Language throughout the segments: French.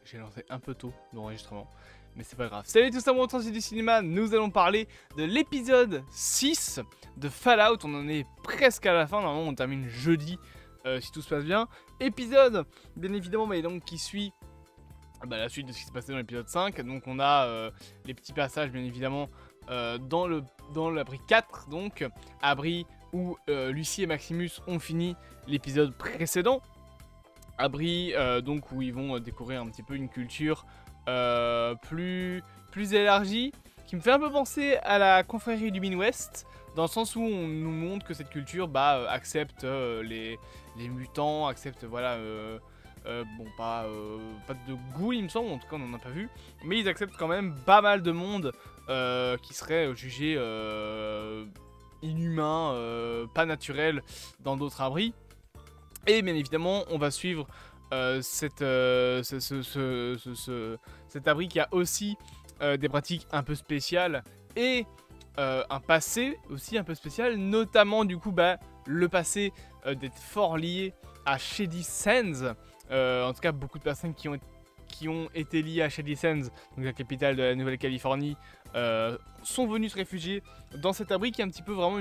j'ai lancé un peu tôt l'enregistrement. Mais c'est pas grave. Salut tout ça, mon temps du cinéma. Nous allons parler de l'épisode 6 de Fallout. On en est presque à la fin. Normalement, on termine jeudi si tout se passe bien. Épisode, bien évidemment, mais donc qui suit la suite de ce qui s'est passé dans l'épisode 5. Donc, on a les petits passages, bien évidemment, dans l'abri 4. Donc, abri où Lucie et Maximus ont fini l'épisode précédent. Abri, donc, où ils vont découvrir un petit peu une culture plus élargie, qui me fait un peu penser à la confrérie du Midwest, dans le sens où on nous montre que cette culture accepte les mutants, accepte pas de goût il me semble, en tout cas on n'en a pas vu, mais ils acceptent quand même pas mal de monde qui serait jugé inhumain, pas naturel dans d'autres abris. Et bien évidemment on va suivre cet abri qui a aussi des pratiques un peu spéciales et un passé aussi un peu spécial, notamment du coup le passé d'être fort lié à Shady Sands. En tout cas beaucoup de personnes qui ont été liées à Shady Sands, donc la capitale de la Nouvelle-Californie, sont venues se réfugier dans cet abri qui est un petit peu vraiment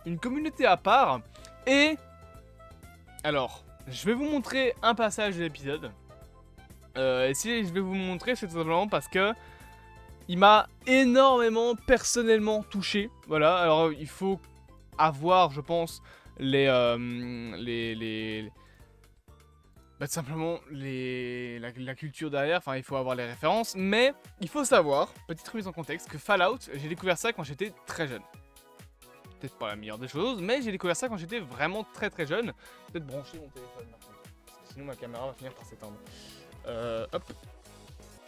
une communauté à part. Et alors, je vais vous montrer un passage de l'épisode. Et si je vais vous montrer, c'est tout simplement parce que il m'a énormément personnellement touché. Voilà, alors il faut avoir, je pense, simplement la culture derrière. Enfin, il faut avoir les références. Mais il faut savoir, petite remise en contexte, que Fallout, j'ai découvert ça quand j'étais très jeune. Peut-être pas la meilleure des choses, mais j'ai découvert ça quand j'étais vraiment très jeune. Peut-être brancher mon téléphone maintenant, parce que sinon ma caméra va finir par s'éteindre. Hop,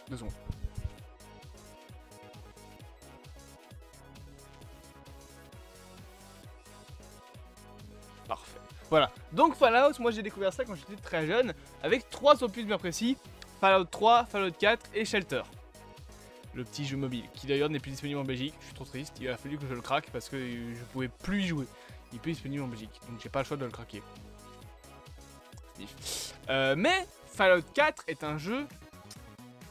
2 secondes. Parfait. Voilà, donc Fallout, moi j'ai découvert ça quand j'étais très jeune, avec 3 opus bien précis, Fallout 3, Fallout 4 et Shelter. Le petit jeu mobile, qui d'ailleurs n'est plus disponible en Belgique. Je suis trop triste, il a fallu que je le craque parce que je pouvais plus y jouer. Il est plus disponible en Belgique, donc j'ai pas le choix de le craquer. Mais Fallout 4 est un jeu...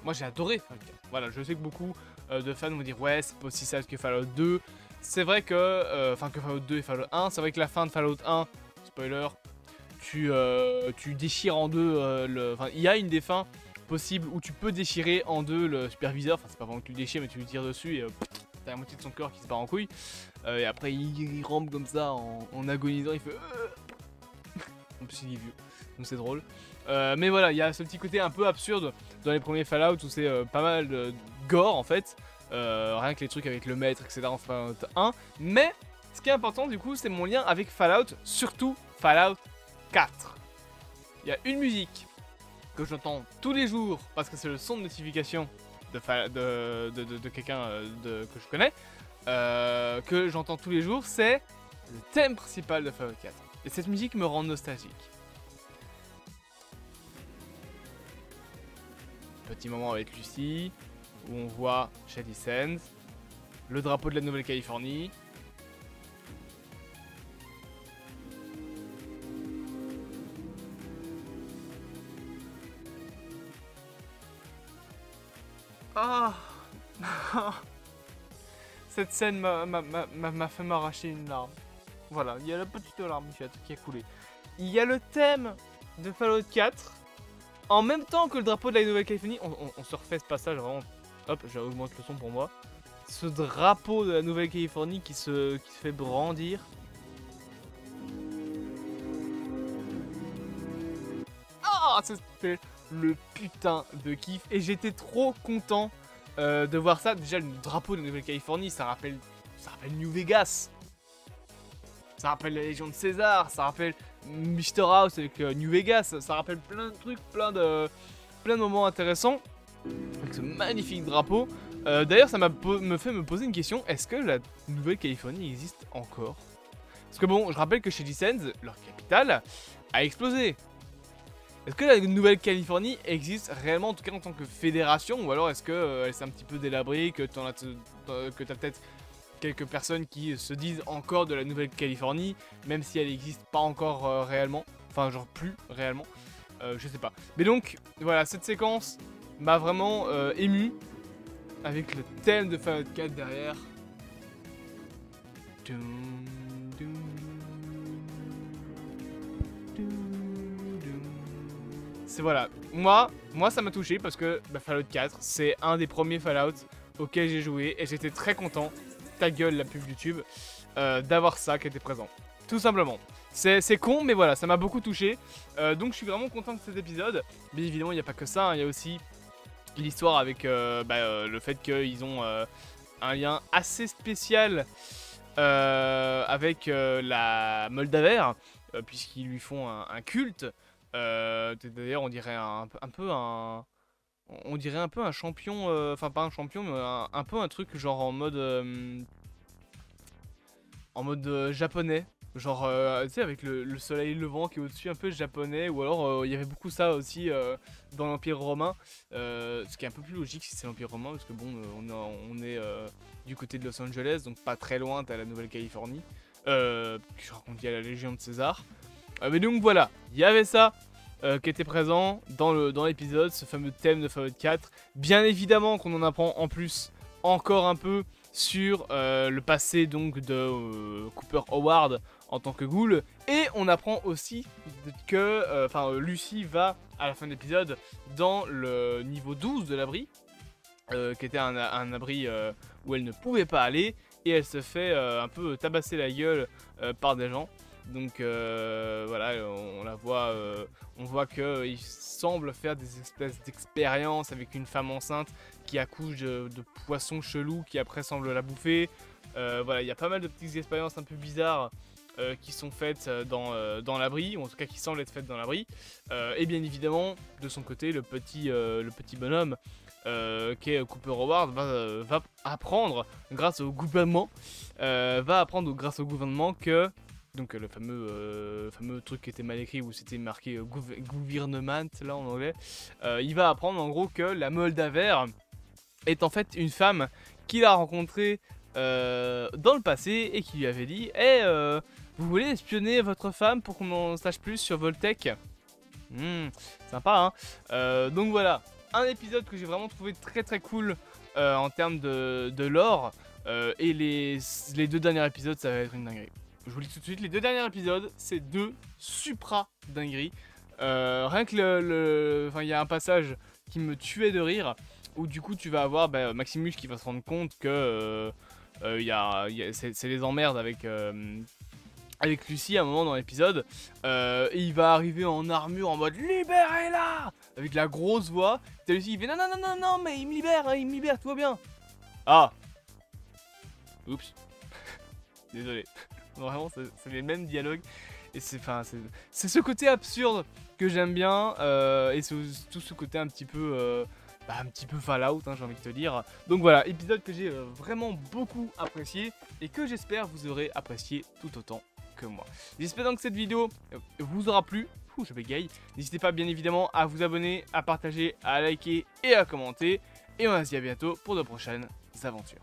Moi j'ai adoré Fallout 4. Voilà, je sais que beaucoup de fans vont dire ouais, c'est pas aussi sage que Fallout 2. C'est vrai que... que Fallout 2 et Fallout 1, c'est vrai que la fin de Fallout 1, spoiler, tu déchires en deux il y a une des fins possible où tu peux déchirer en deux le superviseur. Enfin, c'est pas vraiment que tu le déchires, mais tu lui tires dessus et t'as la moitié de son corps qui se part en couille. Et après, il rampe comme ça en agonisant. Il fait. En plus, il est vieux, donc c'est drôle. Mais voilà, il y a ce petit côté un peu absurde dans les premiers Fallout où c'est pas mal de gore en fait. Rien que les trucs avec le maître, etc. en Fallout 1. Mais ce qui est important, du coup, c'est mon lien avec Fallout, surtout Fallout 4. Il y a une musique que j'entends tous les jours parce que c'est le son de notification de quelqu'un que je connais, que j'entends tous les jours, c'est le thème principal de Fallout 4. Et cette musique me rend nostalgique. Petit moment avec Lucie, où on voit Shady Sands, le drapeau de la Nouvelle-Californie. Ah. Cette scène m'a fait m'arracher une larme. Voilà, il y a la petite larme qui a coulé. Il y a le thème de Fallout 4. En même temps que le drapeau de la Nouvelle-Calédonie. On se refait ce passage vraiment. Hop, j'augmente le son pour moi. Ce drapeau de la Nouvelle-Californie qui se fait brandir. Ah, c'était le putain de kiff. Et j'étais trop content de voir ça. Déjà, le drapeau de Nouvelle-Californie, ça rappelle New Vegas. Ça rappelle la Légion de César. Ça rappelle Mr. House avec New Vegas. Ça rappelle plein de trucs, plein de moments intéressants. Avec ce magnifique drapeau. D'ailleurs, ça me fait me poser une question. Est-ce que la Nouvelle-Californie existe encore? Parce que bon, je rappelle que Shady Sands, leur capitale, a explosé. Est-ce que la Nouvelle-Californie existe réellement, en tout cas en tant que fédération, ou alors est-ce que elle s'est un petit peu délabrée, que t'as peut-être quelques personnes qui se disent encore de la Nouvelle-Californie, même si elle n'existe pas encore réellement, enfin genre plus réellement, je sais pas. Mais donc, voilà, cette séquence m'a vraiment ému avec le thème de Fallout 4 derrière. C'est voilà, moi ça m'a touché parce que Fallout 4 c'est un des premiers Fallout auxquels j'ai joué et j'étais très content, ta gueule la pub YouTube, d'avoir ça qui était présent, tout simplement. C'est con mais voilà, ça m'a beaucoup touché, donc je suis vraiment content de cet épisode. Bien évidemment il n'y a pas que ça, il y a aussi l'histoire avec le fait qu'ils ont un lien assez spécial avec la Moldaver, puisqu'ils lui font un culte. D'ailleurs, on dirait un peu un champion, enfin pas un champion, mais un peu un truc genre en mode japonais. Genre, tu sais, avec le soleil levant qui est au-dessus, un peu japonais, ou alors il y avait beaucoup ça aussi dans l'Empire romain, ce qui est un peu plus logique si c'est l'Empire romain, parce que bon, on est du côté de Los Angeles, donc pas très loin, t'as la Nouvelle-Californie, je raconte qu'il y a la Légion de César. Mais donc voilà, il y avait ça qui était présent dans l'épisode, ce fameux thème de Fallout 4. Bien évidemment qu'on en apprend en plus encore un peu sur le passé donc de Cooper Howard en tant que ghoul, et on apprend aussi que Lucy va à la fin de l'épisode dans le niveau 12 de l'abri, qui était un abri où elle ne pouvait pas aller, et elle se fait un peu tabasser la gueule par des gens. Donc voilà, on la voit, on voit qu'il semble faire des espèces d'expériences avec une femme enceinte qui accouche de poissons chelous qui après semble la bouffer. Voilà, il y a pas mal de petites expériences un peu bizarres qui sont faites dans l'abri, ou en tout cas qui semblent être faites dans l'abri. Et bien évidemment, de son côté, le petit bonhomme qui est Cooper Howard va apprendre grâce au gouvernement, que donc le fameux truc qui était mal écrit où c'était marqué gouvernement là en anglais, il va apprendre en gros que la Moldaver est en fait une femme qu'il a rencontrée dans le passé et qui lui avait dit vous voulez espionner votre femme pour qu'on en sache plus sur Voltec? Sympa hein. Donc voilà, un épisode que j'ai vraiment trouvé très très cool en termes de lore, et les deux derniers épisodes ça va être une dinguerie. Je vous le dis tout de suite, les deux derniers épisodes, c'est deux supra dingueries. Rien que il y a un passage qui me tuait de rire, où du coup tu vas avoir Maximus qui va se rendre compte que c'est les emmerdes avec Lucy à un moment dans l'épisode, et il va arriver en armure en mode libérez-la avec la grosse voix. T'as Lucy, il fait non, mais il me libère, tout va bien. Ah, oups, désolé. Vraiment, c'est les mêmes dialogues. Et c'est ce côté absurde que j'aime bien. Et c'est tout ce côté un petit peu Fallout, hein, j'ai envie de te dire. Donc voilà, épisode que j'ai vraiment beaucoup apprécié. Et que j'espère vous aurez apprécié tout autant que moi. J'espère donc que cette vidéo vous aura plu. Je bégaye. N'hésitez pas bien évidemment à vous abonner, à partager, à liker et à commenter. Et on se dit à bientôt pour de prochaines aventures.